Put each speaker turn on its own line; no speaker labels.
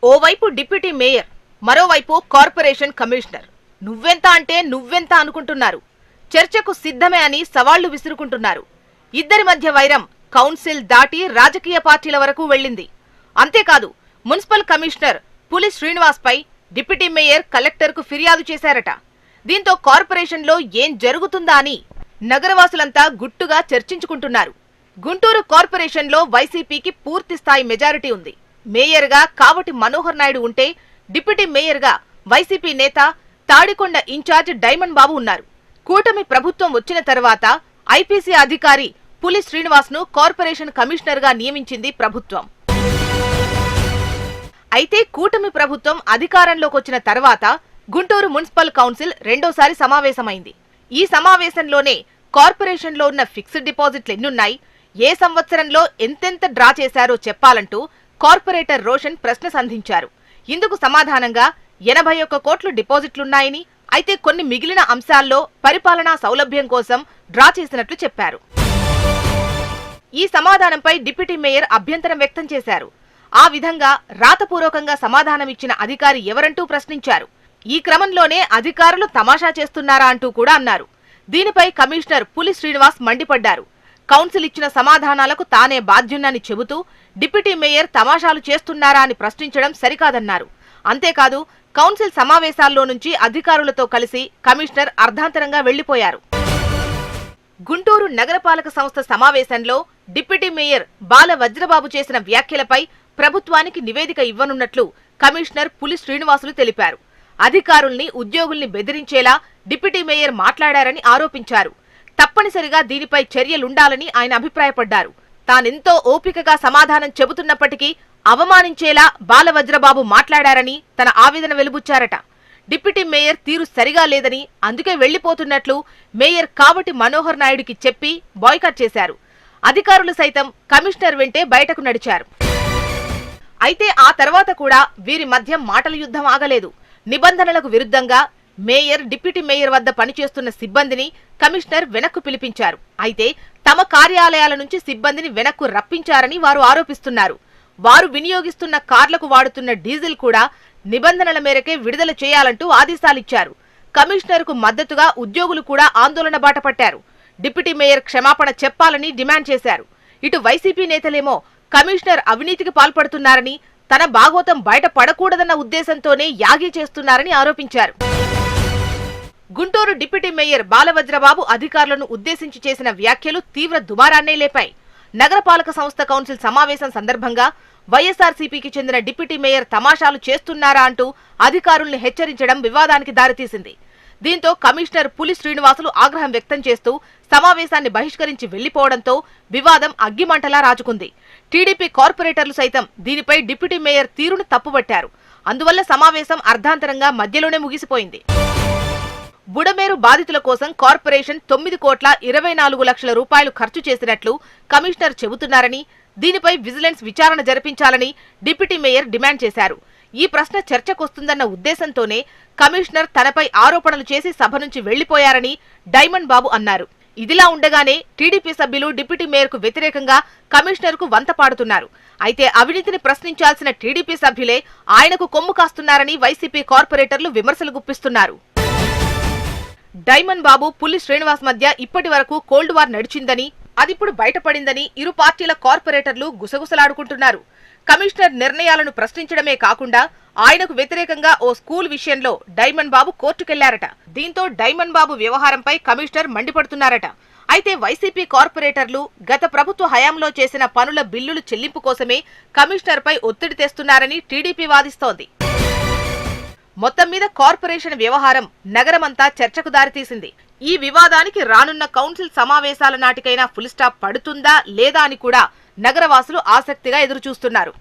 ఓవైపు deputy mayor, మరోవైపు corporation commissioner. నువ్వెంత అంటే నువ్వెంత అనుకుంటున్నారు. చర్చకు సిద్ధమే అని సవాళ్లు విసురుకుంటున్నారు. ఇద్దరి మధ్య వైరం కౌన్సిల్ దాటి రాజకీయ పార్టీల వరకు వెళ్లింది. అంతేకాదు, మున్సిపల్ కమిషనర్ పులి శ్రీనివాస్ పై డిప్యూటీ మేయర్ కలెక్టర్కు ఫిర్యాదు చేశారట. దీంతో కార్పొరేషన్లో ఏం జరుగుతుందా అని నగరవాసులంతా గుట్టుగా చర్చించుకుంటున్నారు. గుంటూరు కార్పొరేషన్లో వైసీపీకి పూర్తిస్థాయి మెజారిటీ ఉంది. మేయర్గా కావటి మనోహర్ నాయుడు ఉంటే, డిప్యూటీ మేయర్గా వైసీపీ నేత తాడికొండ ఇన్ఛార్జ్ డైమండ్ బాబు ఉన్నారు. కూటమి ప్రభుత్వం వచ్చిన తర్వాత ఐపీసీ అధికారి పులి శ్రీనివాస్ ను కార్పొరేషన్ కమిషనర్ గా నియమించింది ప్రభుత్వం. అయితే కూటమి ప్రభుత్వం అధికారంలోకి వచ్చిన తర్వాత గుంటూరు మున్సిపల్ కౌన్సిల్ రెండోసారి సమావేశమైంది. ఈ సమావేశంలోనే కార్పొరేషన్లో ఉన్న ఫిక్స్డ్ డిపాజిట్లు ఎన్నున్నాయి, ఏ సంవత్సరంలో ఎంతెంత డ్రా చేశారో చెప్పాలంటూ కార్పొరేటర్ రోషన్ ప్రశ్న సంధించారు. ఇందుకు సమాధానంగా 81 కోట్లు డిపాజిట్లున్నాయని, అయితే కొన్ని మిగిలిన అంశాల్లో పరిపాలనా సౌలభ్యం కోసం డ్రా చేసినట్లు చెప్పారు. ఈ సమాధానంపై డిప్యూటీ మేయర్ అభ్యంతరం వ్యక్తం చేశారు. ఆ విధంగా రాతపూర్వకంగా సమాధానమిచ్చిన అధికారి ఎవరంటూ ప్రశ్నించారు. ఈ క్రమంలోనే అధికారులు తమాషా చేస్తున్నారా అంటూ కూడా అన్నారు. దీనిపై కమిషనర్ పులి శ్రీనివాస్ మండిపడ్డారు. కౌన్సిల్ ఇచ్చిన సమాధానాలకు తానే బాధ్యున్నని చెబుతూ డిప్యూటీ మేయర్ తమాషాలు చేస్తున్నారా అని ప్రశ్నించడం సరికాదన్నారు. అంతేకాదు, కౌన్సిల్ సమావేశాల్లో నుంచి అధికారులతో కలిసి కమిషనర్ అర్ధాంతరంగా వెళ్లిపోయారు. గుంటూరు నగరపాలక సంస్థ సమావేశంలో డిప్యూటీ మేయర్ బాల వజ్రబాబు చేసిన వ్యాఖ్యలపై ప్రభుత్వానికి నివేదిక ఇవ్వనున్నట్లు కమిషనర్ పులి శ్రీనివాసులు తెలిపారు. అధికారుల్ని, ఉద్యోగుల్ని బెదిరించేలా డిప్యూటీ మేయర్ మాట్లాడారని ఆరోపించారు. తప్పనిసరిగా దీనిపై చర్యలుండాలని ఆయన అభిప్రాయపడ్డారు. తానెంతో ఓపికగా సమాధానం చెబుతున్నప్పటికీ అవమానించేలా బాలవజ్రబాబు మాట్లాడారని తన ఆవేదన వెలుబుచ్చారట. డిప్యూటీ మేయర్ తీరు సరిగా లేదని, అందుకే వెళ్లిపోతున్నట్లు మేయర్ కావటి మనోహర్ నాయుడికి చెప్పి బాయ్కాట్ చేశారు. అధికారులు సైతం కమిషనర్ వెంటే బయటకు నడిచారు. అయితే ఆ తర్వాత కూడా వీరి మధ్య మాటల యుద్ధం ఆగలేదు. నిబంధనలకు విరుద్ధంగా మేయర్, డిప్యూటీ మేయర్ వద్ద పనిచేస్తున్న సిబ్బందిని కమిషనర్ వెనక్కు పిలిపించారు. అయితే తమ కార్యాలయాల నుంచి సిబ్బందిని వెనక్కు రప్పించారని వారు ఆరోపిస్తున్నారు. వారు వినియోగిస్తున్న కార్లకు వాడుతున్న డీజిల్ కూడా నిబంధనల మేరకే విడుదల చేయాలంటూ ఆదేశాలిచ్చారు. కమిషనర్కు మద్దతుగా ఉద్యోగులు కూడా ఆందోళన బాటపట్టారు. డిప్యూటీ మేయర్ క్షమాపణ చెప్పాలని డిమాండ్ చేశారు. ఇటు వైసీపీ నేతలేమో కమిషనర్ అవినీతికి పాల్పడుతున్నారని, తన బాగోతం బయట పడకూడదన్న ఉద్దేశంతోనే యాగీ చేస్తున్నారని ఆరోపించారు. గుంటూరు డిప్యూటీ మేయర్ బాలవజ్రబాబు అధికారులను ఉద్దేశించి చేసిన వ్యాఖ్యలు తీవ్ర దుమారాన్నే లేపాయి. నగరపాలక సంస్థ కౌన్సిల్ సమావేశం సందర్భంగా వైఎస్ఆర్సీపీకి చెందిన డిప్యూటీ మేయర్ తమాషాలు చేస్తున్నారా అంటూ అధికారుల్ని హెచ్చరించడం వివాదానికి దారితీసింది. దీంతో కమిషనర్ పులి శ్రీనివాసులు ఆగ్రహం వ్యక్తం చేస్తూ సమావేశాన్ని బహిష్కరించి వెళ్లిపోవడంతో వివాదం అగ్గిమంటలా రాజుకుంది. టీడీపీ కార్పొరేటర్లు సైతం దీనిపై డిప్యూటీ మేయర్ తీరును తప్పుబట్టారు. అందువల్ల సమావేశం అర్ధాంతరంగా మధ్యలోనే ముగిసిపోయింది. బుడమేరు బాధితుల కోసం కార్పొరేషన్ 9 కోట్ల 24 లక్షల రూపాయలు ఖర్చు చేసినట్లు కమిషనర్ చెబుతున్నారని, దీనిపై విజిలెన్స్ విచారణ జరిపించాలని డిప్యూటీ మేయర్ డిమాండ్ చేశారు. ఈ ప్రశ్న చర్చకొస్తుందన్న ఉద్దేశంతోనే కమిషనర్ తనపై ఆరోపణలు చేసి సభ నుంచి వెళ్లిపోయారని డైమండ్ బాబు అన్నారు. ఇదిలా ఉండగానే టీడీపీ సభ్యులు డిప్యూటీ మేయర్కు వ్యతిరేకంగా కమిషనర్కు వంత పాడుతున్నారు. అయితే అవినీతిని ప్రశ్నించాల్సిన టీడీపీ సభ్యులే ఆయనకు కొమ్ము కాస్తున్నారని వైసీపీ కార్పొరేటర్లు విమర్శలు గుప్పిస్తున్నారు. డైమండ్ బాబు, పులి శ్రీనివాస్ మధ్య ఇప్పటి వరకు కోల్డ్ వార్ నడిచిందని, అదిప్పుడు బయటపడిందని ఇరు పార్టీల కార్పొరేటర్లు గుసగుసలాడుకుంటున్నారు. కమిషనర్ నిర్ణయాలను ప్రశ్నించడమే కాకుండా ఆయనకు వ్యతిరేకంగా ఓ స్కూల్ విషయంలో డైమండ్ బాబు కోర్టుకెళ్లారట. దీంతో డైమండ్ బాబు వ్యవహారంపై కమిషనర్ మండిపడుతున్నారట. అయితే వైసీపీ కార్పొరేటర్లు గత ప్రభుత్వ హయాంలో చేసిన పనుల బిల్లులు చెల్లింపు కోసమే కమిషనర్పై ఒత్తిడి తెస్తున్నారని టీడీపీ వాదిస్తోంది. మొత్తం మీద కార్పొరేషన్ వ్యవహారం నగరమంతా చర్చకు దారితీసింది. ఈ వివాదానికి రానున్న కౌన్సిల్ సమావేశాల నాటికైనా ఫుల్ స్టాప్ పడుతుందా లేదా అని కూడా నగరవాసులు ఆసక్తిగా ఎదురుచూస్తున్నారు.